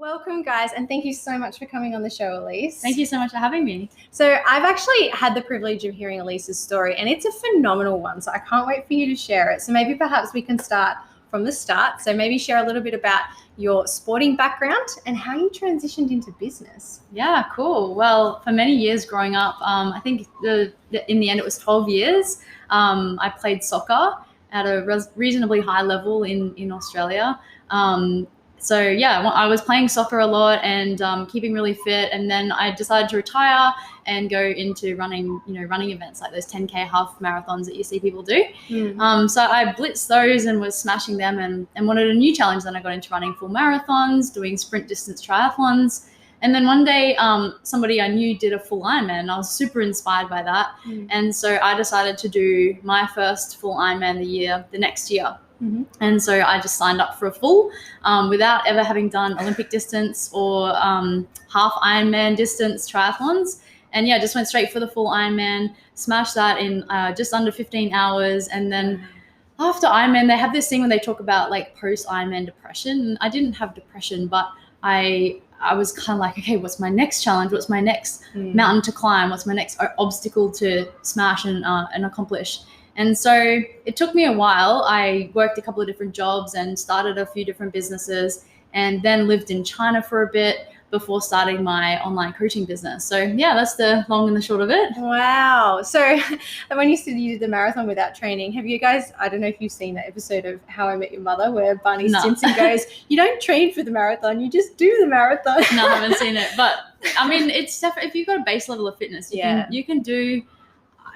Welcome, guys, and thank you so much for coming on the show, Alyse. Thank you so much for having me. So I've actually had the privilege of hearing Alyse's story, and it's a phenomenal one, so I can't wait for you to share it. So maybe perhaps we can start from the start. So maybe share a little bit about your sporting background and how you transitioned into business. Yeah, cool. Well, for many years growing up, I think in the end it was 12 years, I played soccer at a reasonably high level in Australia. So yeah, I was playing soccer a lot and keeping really fit. And then I decided to retire and go into running events like those 10K half marathons that you see people do. So I blitzed those and was smashing them and wanted a new challenge. Then I got into running full marathons, doing sprint distance triathlons. And then one day, somebody I knew did a full Ironman, and I was super inspired by that. And so I decided to do my first full Ironman the next year. And so I just signed up for a full without ever having done Olympic distance or half Ironman distance triathlons. And yeah, just went straight for the full Ironman, smashed that in just under 15 hours. And then after Ironman, they have this thing when they talk about like post Ironman depression. And I didn't have depression, but I was kind of like, okay, what's my next challenge? What's my next mountain to climb? What's my next obstacle to smash and accomplish? And so it took me a while. I worked a couple of different jobs and started a few different businesses, and then lived in China for a bit before starting my online coaching business. So yeah, that's the long and the short of it. Wow. So when you said you did the marathon without training, have you guys, I don't know if you've seen that episode of How I Met Your Mother where Barney Stinson goes, you don't train for the marathon, you just do the marathon. No, I haven't seen it. But I mean, it's definitely, if you've got a base level of fitness, you can do,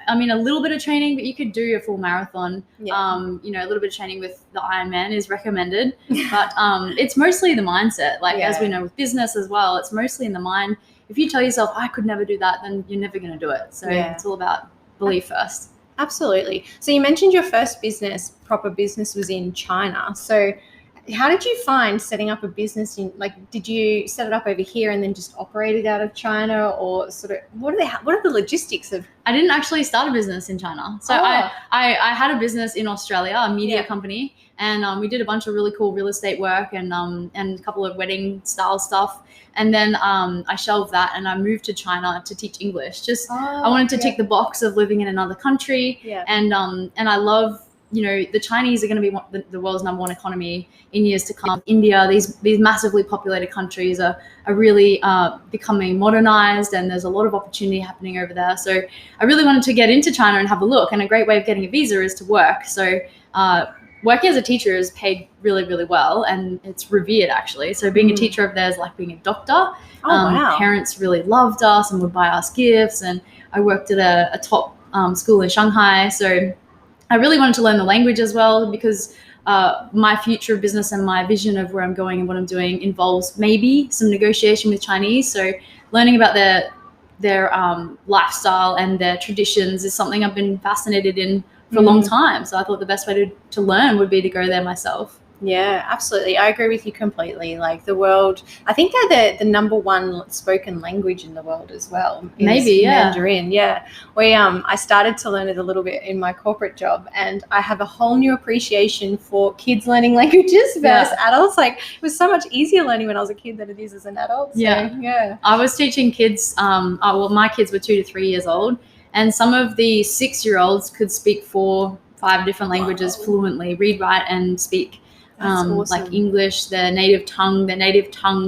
I mean, a little bit of training, but you could do a full marathon. A little bit of training with the Ironman is recommended, but it's mostly the mindset. As we know with business as well, it's mostly in the mind. If you tell yourself, I could never do that, then you're never going to do it. So it's all about belief first. Absolutely. So you mentioned your first proper business was in China. So how did you find setting up a business did you set it up over here and then just operate it out of China, or sort of what are the logistics of? I didn't actually start a business in China. So I had a business in Australia, a media company, and we did a bunch of really cool real estate work and a couple of wedding style stuff. And then I shelved that and I moved to China to teach English. I wanted to tick the box of living in another country. And I love, the Chinese are going to be the world's number one economy in years to come. India, these massively populated countries are really becoming modernized, and there's a lot of opportunity happening over there. So I really wanted to get into China and have a look. And a great way of getting a visa is to work. So working as a teacher is paid really, really well, and it's revered actually. So being a teacher over there is like being a doctor. Wow. Parents really loved us and would buy us gifts. And I worked at a top school in Shanghai. So I really wanted to learn the language as well, because my future business and my vision of where I'm going and what I'm doing involves maybe some negotiation with Chinese. So learning about their lifestyle and their traditions is something I've been fascinated in for a long time. So I thought the best way to learn would be to go there myself. Yeah, absolutely. I agree with you completely. Like the world, I think they're the number one spoken language in the world as well. Maybe, Mandarin. Yeah. I started to learn it a little bit in my corporate job, and I have a whole new appreciation for kids learning languages versus adults. Like it was so much easier learning when I was a kid than it is as an adult. So, I was teaching kids. My kids were 2 to 3 years old, and some of the 6-year-olds could speak 4-5 different languages fluently, read, write, and speak. Awesome. Like English, their native tongue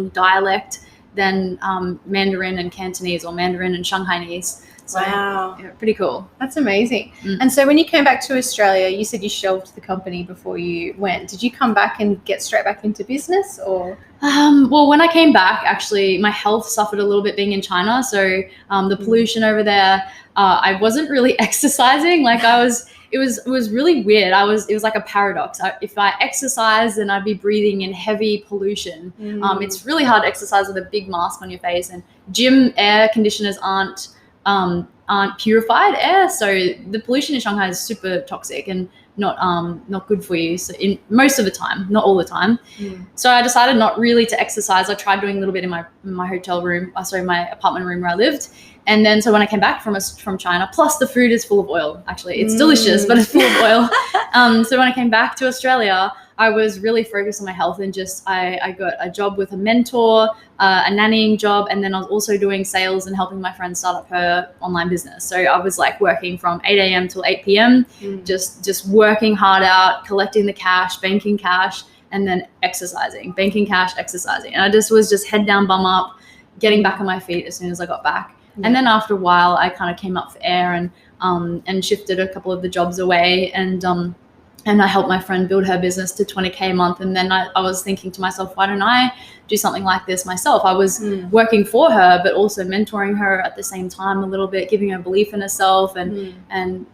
dialect, then Mandarin and Cantonese, or Mandarin and Shanghainese. So, wow. Yeah, pretty cool. That's amazing. And so when you came back to Australia, you said you shelved the company before you went. Did you come back and get straight back into business, or? Well, when I came back, actually, my health suffered a little bit being in China. So the pollution over there, I wasn't really exercising. It was really weird. It was like a paradox. If I exercised, then I'd be breathing in heavy pollution. It's really hard to exercise with a big mask on your face, and gym air conditioners aren't purified air. So the pollution in Shanghai is super toxic and not good for you. So in most of the time, not all the time. So I decided not really to exercise. I tried doing a little bit in my hotel room, my apartment room where I lived. And then so when I came back from China, plus the food is full of oil. Actually, it's delicious, but it's full of oil. So when I came back to Australia, I was really focused on my health and just I got a job with a mentor, a nannying job, and then I was also doing sales and helping my friend start up her online business. So I was like working from 8 a.m. till 8 p.m. Just working hard out, collecting the cash, banking cash, and then exercising, banking cash, exercising. And I just was just head down, bum up, getting back on my feet as soon as I got back. And then after a while, I kind of came up for air and shifted a couple of the jobs away, and I helped my friend build her business to 20K a month. And then I was thinking to myself, why don't I do something like this myself? I was working for her, but also mentoring her at the same time a little bit, giving her belief in herself and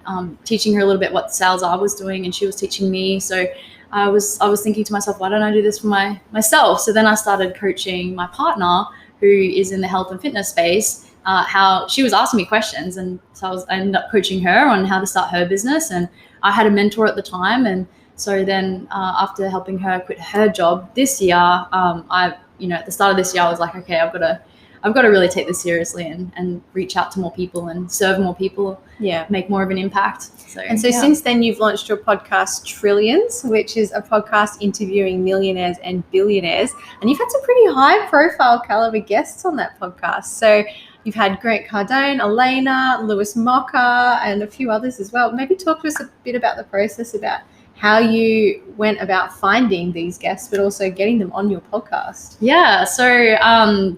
teaching her a little bit what sales I was doing, and she was teaching me. So I was thinking to myself, why don't I do this for myself? So then I started coaching my partner, who is in the health and fitness space. How she was asking me questions, and so I ended up coaching her on how to start her business. And I had a mentor at the time, and so then after helping her quit her job this year, at the start of this year, I was like, okay, I've got to really take this seriously and reach out to more people and serve more people, make more of an impact. So since then, you've launched your podcast Trillions, which is a podcast interviewing millionaires and billionaires, and you've had some pretty high profile caliber guests on that podcast. So you've had Grant Cardone, Elana, Lewis Mocker, and a few others as well. Maybe talk to us a bit about the process, about how you went about finding these guests, but also getting them on your podcast. Yeah, so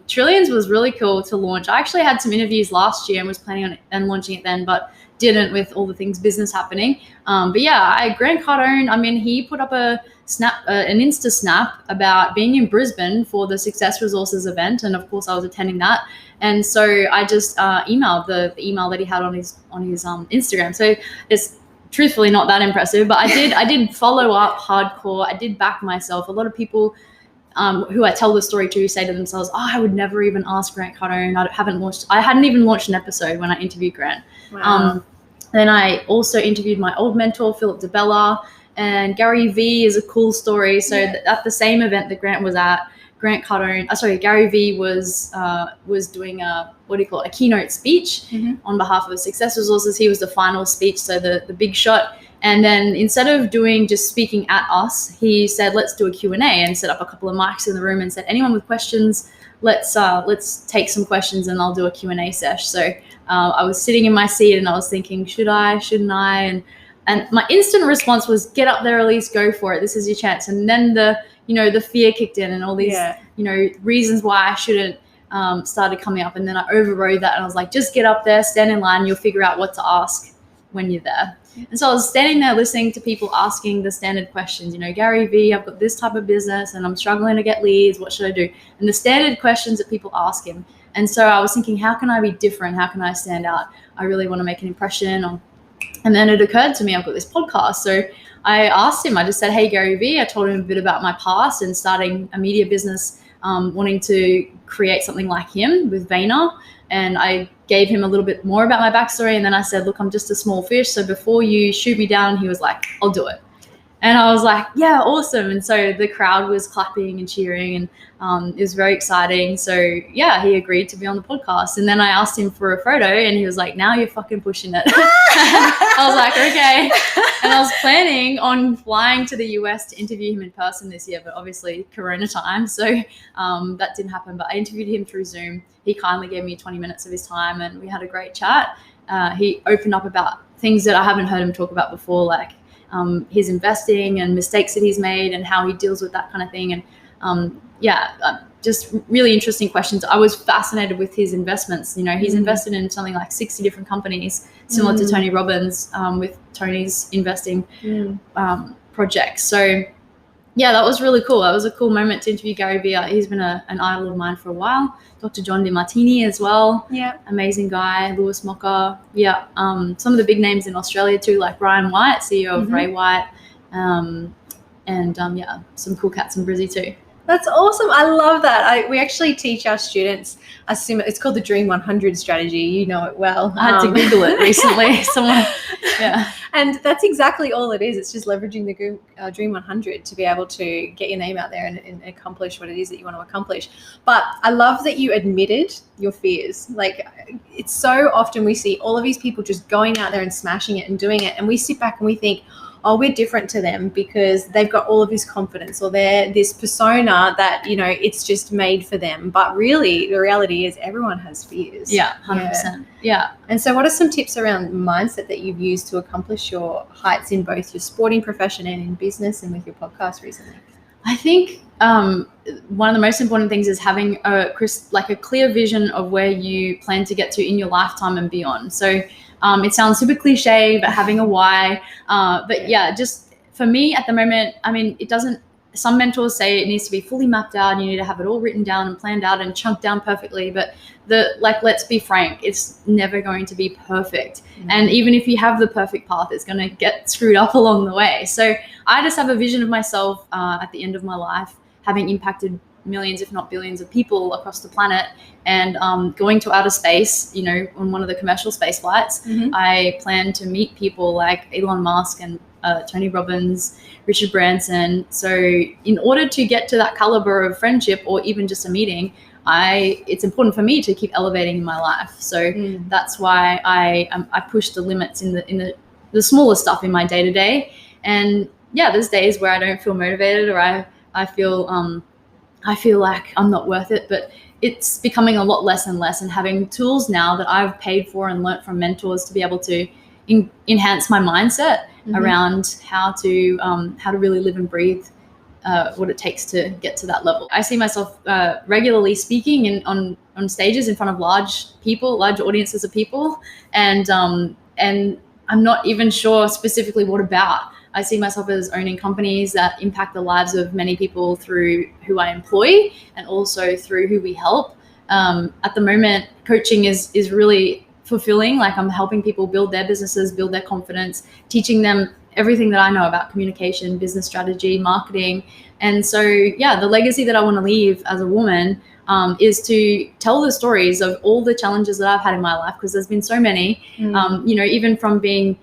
Trillions was really cool to launch. I actually had some interviews last year and was planning on launching it then, but didn't with all the things business happening. But yeah, Grant Cardone, he put up an Insta snap about being in Brisbane for the Success Resources event, and of course I was attending that. And so I just emailed the email that he had on his Instagram. So it's truthfully not that impressive, but I did follow up hardcore. I did back myself. A lot of people who I tell the story to say to themselves, I would never even ask Grant Cardone. I hadn't even launched an episode when I interviewed Grant. Wow. Then I also interviewed my old mentor, Philip DeBella, and Gary Vee is a cool story. So at the same event that Grant was at, Gary Vee was doing a keynote speech on behalf of Success Resources. He was the final speech, so the big shot. And then instead of just speaking at us, he said, let's do a Q&A, and set up a couple of mics in the room and said, anyone with questions, let's take some questions and I'll do a Q&A sesh. So I was sitting in my seat and I was thinking, should I, shouldn't I? And my instant response was, get up there, Alyse, go for it. This is your chance. And then the fear kicked in and all these, reasons why I shouldn't started coming up. And then I overrode that and I was like, just get up there, stand in line. You'll figure out what to ask when you're there. And so I was standing there listening to people asking the standard questions, Gary Vee, I've got this type of business and I'm struggling to get leads. What should I do? And the standard questions that people ask him. And so I was thinking, how can I be different? How can I stand out? I really want to make an impression on. And then it occurred to me, I've got this podcast. So I asked him, I just said, hey, Gary Vee, I told him a bit about my past and starting a media business, wanting to create something like him with Vayner. And I gave him a little bit more about my backstory. And then I said, look, I'm just a small fish. So before you shoot me down, he was like, I'll do it. And I was like, yeah, awesome. And so the crowd was clapping and cheering and it was very exciting. So yeah, he agreed to be on the podcast. And then I asked him for a photo and he was like, now you're fucking pushing it. I was like, okay. And I was planning on flying to the US to interview him in person this year, but obviously Corona time. So that didn't happen, but I interviewed him through Zoom. He kindly gave me 20 minutes of his time and we had a great chat. He opened up about things that I haven't heard him talk about before, like his investing and mistakes that he's made and how he deals with that kind of thing. And just really interesting questions. I was fascinated with his investments. He's invested in something like 60 different companies, similar to Tony Robbins with Tony's investing projects. So yeah, that was really cool. That was a cool moment to interview Gary Vee. He's been an idol of mine for a while. Dr. John DeMartini as well. Yeah. Amazing guy. Lewis Mocker. Yeah. Some of the big names in Australia too, like Brian White, CEO of Ray White. And some cool cats in Brizzy too. That's awesome. I love that. We actually teach our students it's called the Dream 100 strategy. You know it well. I had to Google it recently. And that's exactly all it is. It's just leveraging the Dream 100 to be able to get your name out there and accomplish what it is that you want to accomplish. But I love that you admitted your fears. Like, it's so often we see all of these people just going out there and smashing it and doing it. And we sit back and we think, oh, we're different to them because they've got all of this confidence, or they're this persona that, you know, it's just made for them. But really, the reality is everyone has fears. Yeah, 100%. Yeah. And so what are some tips around mindset that you've used to accomplish your heights in both your sporting profession and in business and with your podcast recently? I think one of the most important things is having a clear vision of where you plan to get to in your lifetime and beyond. So it sounds super cliche, but having a why. But yeah, just for me at the moment, I mean, it doesn't, some mentors say it needs to be fully mapped out. You need to have it all written down and planned out and chunked down perfectly. But let's be frank, it's never going to be perfect. And even if you have the perfect path, it's going to get screwed up along the way. So I just have a vision of myself at the end of my life, having impacted millions, if not billions of people across the planet, and going to outer space, you know, on one of the commercial space flights. I plan to meet people like Elon Musk and Tony Robbins, Richard Branson. So in order to get to that caliber of friendship or even just a meeting, it's important for me to keep elevating in my life. So that's why I push the limits in the smaller stuff in my day to day. And yeah, there's days where I don't feel motivated, or I feel like I'm not worth it, but it's becoming a lot less and less, and having tools now that I've paid for and learnt from mentors to be able to enhance my mindset around how to really live and breathe what it takes to get to that level. I see myself regularly speaking on stages in front of large audiences of people, and I'm not even sure specifically what about. I see myself as owning companies that impact the lives of many people through who I employ and also through who we help. At the moment, coaching is really fulfilling. Like, I'm helping people build their businesses, build their confidence, teaching them everything that I know about communication, business strategy, marketing. And so, yeah, the legacy that I want to leave as a woman is to tell the stories of all the challenges that I've had in my life, because there's been so many, you know, even from being,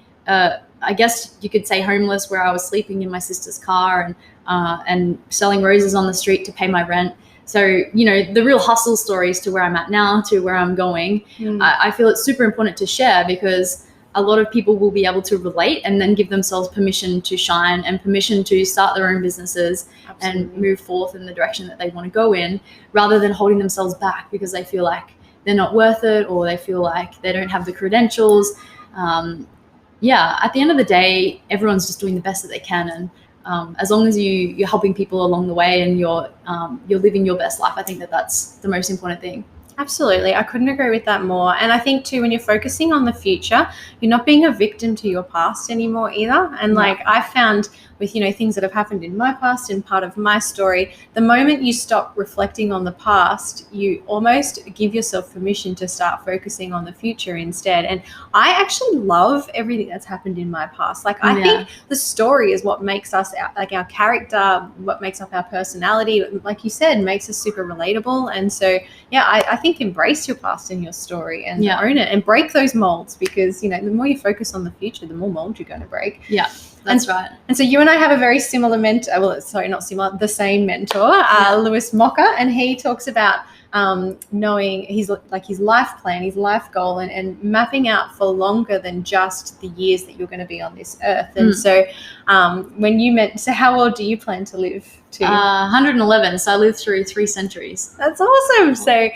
I guess you could say, homeless, where I was sleeping in my sister's car and selling roses on the street to pay my rent. So, you know, the real hustle stories to where I'm at now, to where I'm going. I feel it's super important to share, because a lot of people will be able to relate and then give themselves permission to shine and permission to start their own businesses. Absolutely. And move forth in the direction that they want to go in, rather than holding themselves back because they feel like they're not worth it, or they feel like they don't have the credentials. Yeah, at the end of the day, everyone's just doing the best that they can. And as long as you're helping people along the way and you're living your best life, I think that's the most important thing. Absolutely. I couldn't agree with that more. And I think too, when you're focusing on the future, you're not being a victim to your past anymore either. And like I found with, you know, things that have happened in my past and part of my story, the moment you stop reflecting on the past, you almost give yourself permission to start focusing on the future instead. And I actually love everything that's happened in my past. Like, I think the story is what makes us our character, what makes up our personality, like you said, makes us super relatable. And so, yeah, I think embrace your past and your story and own it and break those molds, because, you know, the more you focus on the future, the more molds you're going to break. Yeah. That's right. And so you and I have a very similar mentor. Well, sorry, not similar, the same mentor, Lewis Mocker, and he talks about knowing his life plan, his life goal, and mapping out for longer than just the years that you're going to be on this earth. And so so how old do you plan to live to? 111. So I lived through 3 centuries. That's awesome. So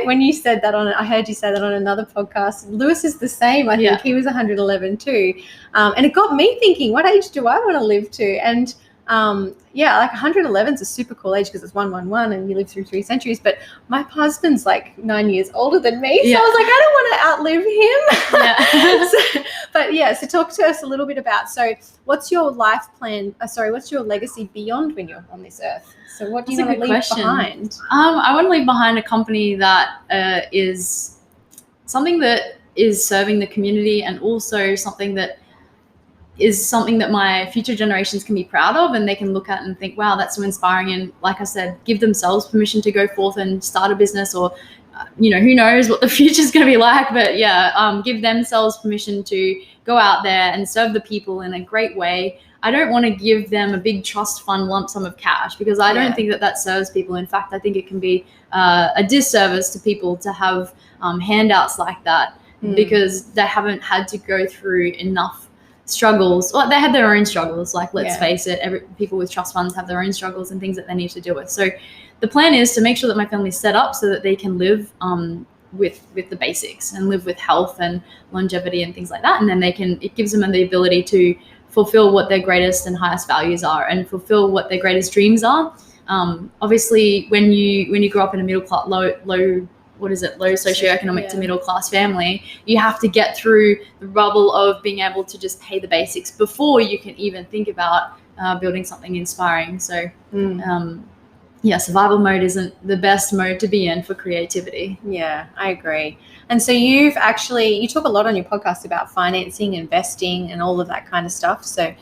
when you said that I heard you say that on another podcast. Lewis is the same. I think he was 111 too. And it got me thinking, what age do I want to live to? And like 111 is a super cool age because it's 111 and you live through 3 centuries. But my husband's like 9 years older than me. So I was like, I don't want to outlive him. So talk to us a little bit about, so what's your life plan? What's your legacy beyond when you're on this earth? So what do you want to leave behind? I want to leave behind a company that is something that is serving the community, and also something that my future generations can be proud of, and they can look at and think, wow, that's so inspiring. And like I said, give themselves permission to go forth and start a business, or, who knows what the future is going to be like, but give themselves permission to go out there and serve the people in a great way. I don't want to give them a big trust fund lump sum of cash, because I don't think that serves people. In fact, I think it can be a disservice to people to have handouts like that, because they haven't had to go through enough struggles. Well, they had their own struggles. Like, let's face it, people with trust funds have their own struggles and things that they need to deal with. So the plan is to make sure that my family's set up so that they can live with the basics and live with health and longevity and things like that. And then it gives them the ability to fulfill what their greatest and highest values are and fulfill what their greatest dreams are. Obviously, when you grow up in a low socioeconomic to middle class family, you have to get through the rubble of being able to just pay the basics before you can even think about building something inspiring. So survival mode isn't the best mode to be in for creativity. Yeah, I agree. And so you talk a lot on your podcast about financing, investing, and all of that kind of stuff. So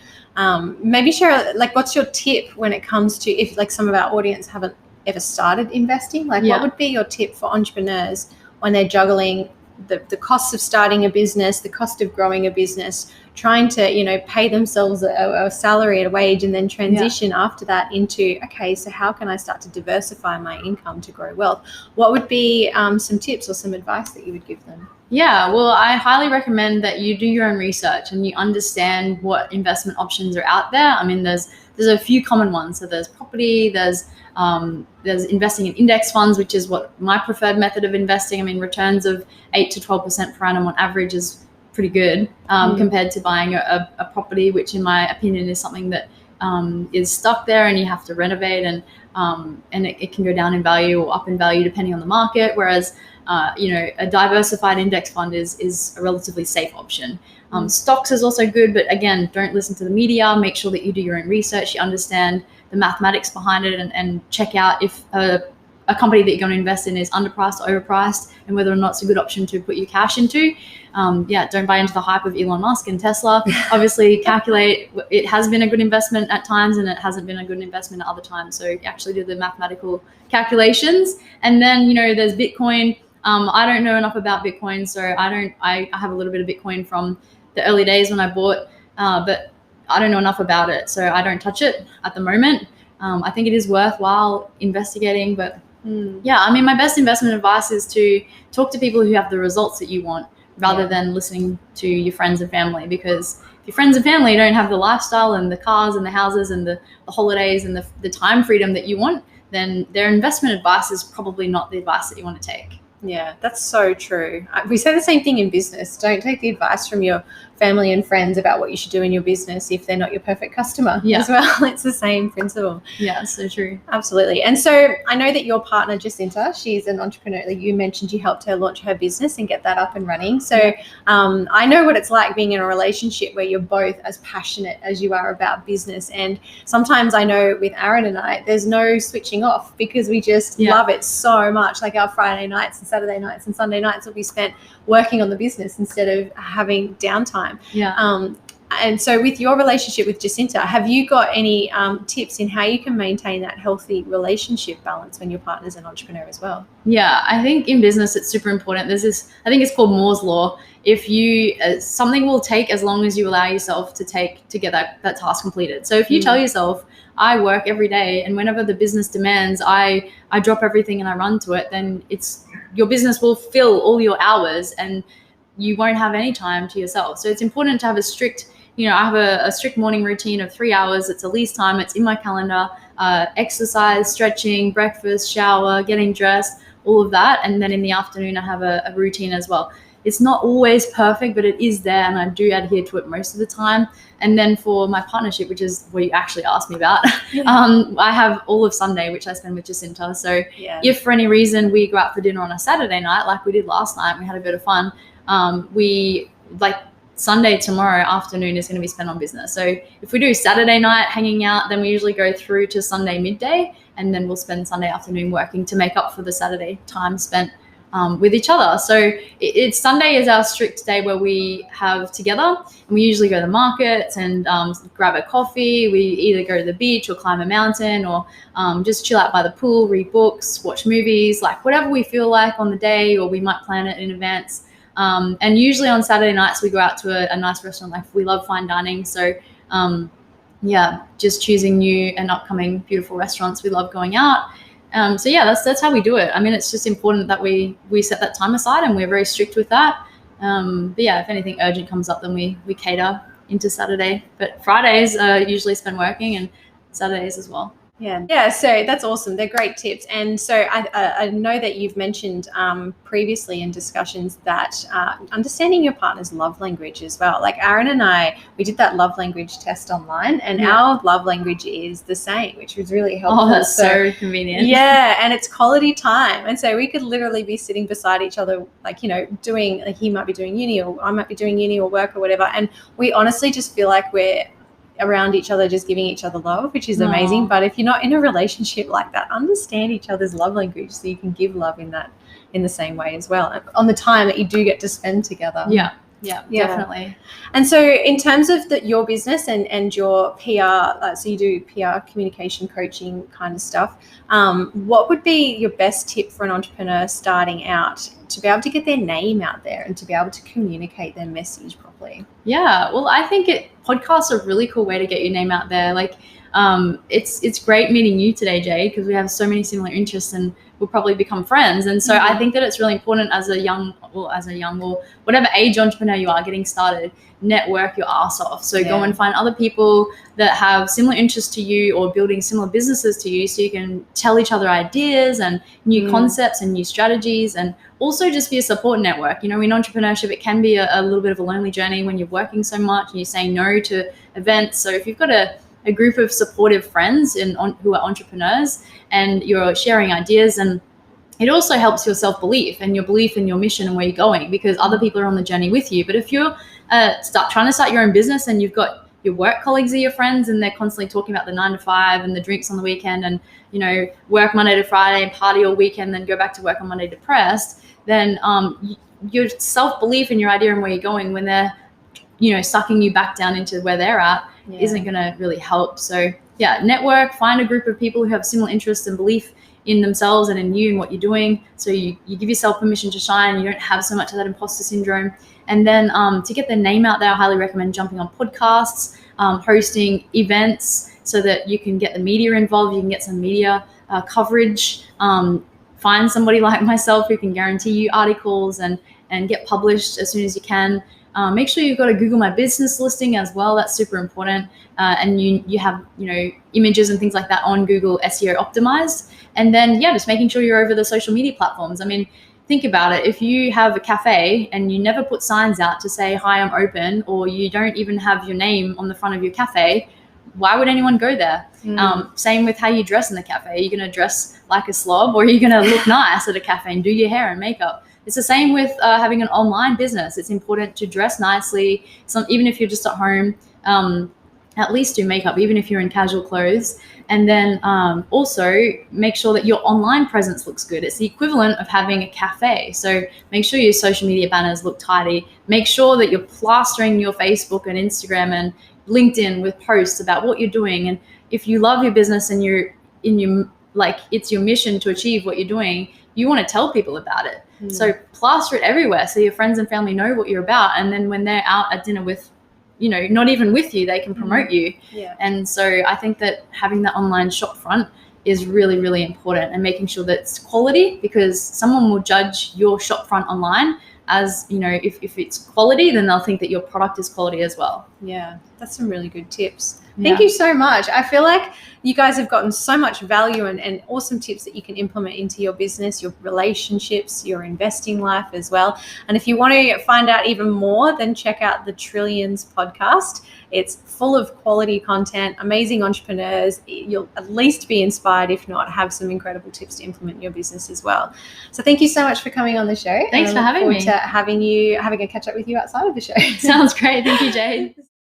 maybe share, like, what's your tip when it comes to, if like some of our audience haven't ever started investing, like what would be your tip for entrepreneurs when they're juggling the costs of starting a business, the cost of growing a business, trying to, pay themselves a salary, a wage, and then transition after that into, okay, so how can I start to diversify my income to grow wealth? What would be some tips or some advice that you would give them? Yeah, well, I highly recommend that you do your own research and you understand what investment options are out there. I mean, there's a few common ones. So there's property, there's investing in index funds, which is what my preferred method of investing. I mean, returns of 8 to 12% per annum on average is pretty good compared to buying a property, which in my opinion is something that is stuck there and you have to renovate, and it can go down in value or up in value depending on the market. Whereas a diversified index fund is a relatively safe option. Stocks is also good, but again, don't listen to the media. Make sure that you do your own research, you understand the mathematics behind it, and check out if a company that you're going to invest in is underpriced or overpriced, and whether or not it's a good option to put your cash into. Don't buy into the hype of Elon Musk and Tesla. Obviously, calculate. It has been a good investment at times, and it hasn't been a good investment at other times. So actually do the mathematical calculations. And then, there's Bitcoin. I don't know enough about Bitcoin, so I have a little bit of Bitcoin from the early days when I bought, but I don't know enough about it, so I don't touch it at the moment. I think it is worthwhile investigating, but my best investment advice is to talk to people who have the results that you want rather than listening to your friends and family, because if your friends and family don't have the lifestyle and the cars and the houses and the holidays and the time freedom that you want, then their investment advice is probably not the advice that you want to take. Yeah, that's so true. We say the same thing in business. Don't take the advice from your family and friends about what you should do in your business if they're not your perfect customer as well. It's the same principle. Yeah, so true. Absolutely. And so I know that your partner, Jacinta, she's an entrepreneur. Like you mentioned, you helped her launch her business and get that up and running. So I know what it's like being in a relationship where you're both as passionate as you are about business. And sometimes I know with Aaron and I, there's no switching off because we just love it so much. Like our Friday nights and Saturday nights and Sunday nights will be spent working on the business instead of having downtime. And so with your relationship with Jacinta, have you got any tips in how you can maintain that healthy relationship balance when your partner's an entrepreneur as well? Yeah, I think in business it's super important. There's this, I think it's called Moore's Law. If you, something will take as long as you allow yourself to get that task completed. So if you tell yourself, I work every day and whenever the business demands, I drop everything and I run to it, then your business will fill all your hours and you won't have any time to yourself. So it's important to have a strict, I have a strict morning routine of 3 hours. It's Alyse time. It's in my calendar. Exercise, stretching, breakfast, shower, getting dressed, all of that. And then in the afternoon, I have a routine as well. It's not always perfect, but it is there, and I do adhere to it most of the time. And then for my partnership, which is what you actually asked me about, I have all of Sunday, which I spend with Jacinta. So if for any reason we go out for dinner on a Saturday night, like we did last night, we had a bit of fun. Sunday tomorrow afternoon is going to be spent on business. So if we do Saturday night hanging out, then we usually go through to Sunday midday, and then we'll spend Sunday afternoon working to make up for the Saturday time spent with each other. So it's Sunday is our strict day where we have together, and we usually go to the markets and grab a coffee. We either go to the beach or climb a mountain or just chill out by the pool, read books, watch movies, like whatever we feel like on the day, or we might plan it in advance. And usually on Saturday nights, we go out to a nice restaurant. Like we love fine dining. So just choosing new and upcoming beautiful restaurants. We love going out. That's how we do it. I mean, it's just important that we set that time aside, and we're very strict with that. If anything urgent comes up, then we cater into Saturday. But Fridays usually spend working, and Saturdays as well. Yeah. So that's awesome. They're great tips. And so I know that you've mentioned previously in discussions that understanding your partner's love language as well. Like Aaron and I, we did that love language test online, and our love language is the same, which was really helpful. Oh, that's so convenient. Yeah, and it's quality time. And so we could literally be sitting beside each other, like, you know, doing, like, he might be doing uni or I might be doing uni or work or whatever. And we honestly just feel like we're around each other, just giving each other love, which is amazing. But if you're not in a relationship like that, understand each other's love language so you can give love in the same way as well, on the time that you do get to spend together. Yeah, definitely. And so in terms of your business and your PR, so you do PR, communication, coaching kind of stuff, what would be your best tip for an entrepreneur starting out to be able to get their name out there and to be able to communicate their message properly? Yeah, well, I think podcasts are a really cool way to get your name out there. Like, it's great meeting you today, Jade, because we have so many similar interests and we'll probably become friends. And so I think that it's really important as a young or whatever age entrepreneur you are getting started, network your ass off. So go and find other people that have similar interests to you or building similar businesses to you, so you can tell each other ideas and new concepts and new strategies, and also just be a support network. You know, in entrepreneurship, it can be a little bit of a lonely journey when you're working so much and you're saying no to events. So if you've got a group of supportive friends who are entrepreneurs and you're sharing ideas, and it also helps your self-belief and your belief in your mission and where you're going, because other people are on the journey with you. But if you're trying to start your own business and you've got your work colleagues are your friends and they're constantly talking about the 9 to 5 and the drinks on the weekend and, you know, work Monday to Friday and party all weekend, then go back to work on Monday depressed, then your self-belief in your idea and where you're going, when they're, you know, sucking you back down into where they're at, isn't going to really help. So network, find a group of people who have similar interests and belief in themselves and in you and what you're doing. So you give yourself permission to shine. You don't have so much of that imposter syndrome. And then to get their name out there, I highly recommend jumping on podcasts, hosting events so that you can get the media involved. You can get some media coverage. Find somebody like myself who can guarantee you articles and get published as soon as you can. Make sure you've got a Google My Business listing as well. That's super important. And you have, you know, images and things like that on Google SEO optimized. And then, just making sure you're over the social media platforms. I mean, think about it. If you have a cafe and you never put signs out to say, hi, I'm open, or you don't even have your name on the front of your cafe, why would anyone go there? Same with how you dress in the cafe. Are you going to dress like a slob, or are you going to look nice at a cafe and do your hair and makeup? It's the same with having an online business. It's important to dress nicely. Even if you're just at home, at least do makeup, even if you're in casual clothes. And then also make sure that your online presence looks good. It's the equivalent of having a cafe. So make sure your social media banners look tidy. Make sure that you're plastering your Facebook and Instagram and LinkedIn with posts about what you're doing. And if you love your business and it's your mission to achieve what you're doing, you want to tell people about it. So plaster it everywhere so your friends and family know what you're about. And then when they're out at dinner with, you know, not even with you, they can promote you. And so I think that having that online shop front is really, really important, and making sure that it's quality, because someone will judge your shop front online as, you know, if it's quality, then they'll think that your product is quality as well. Yeah, that's some really good tips. Thank you so much. I feel like you guys have gotten so much value and awesome tips that you can implement into your business, your relationships, your investing life as well. And if you want to find out even more, then check out the Trillions podcast. It's full of quality content, amazing entrepreneurs. You'll at least be inspired, if not have some incredible tips to implement in your business as well. So thank you so much for coming on the show. Thanks for having me. To having a catch up with you outside of the show. Sounds great. Thank you, Jade.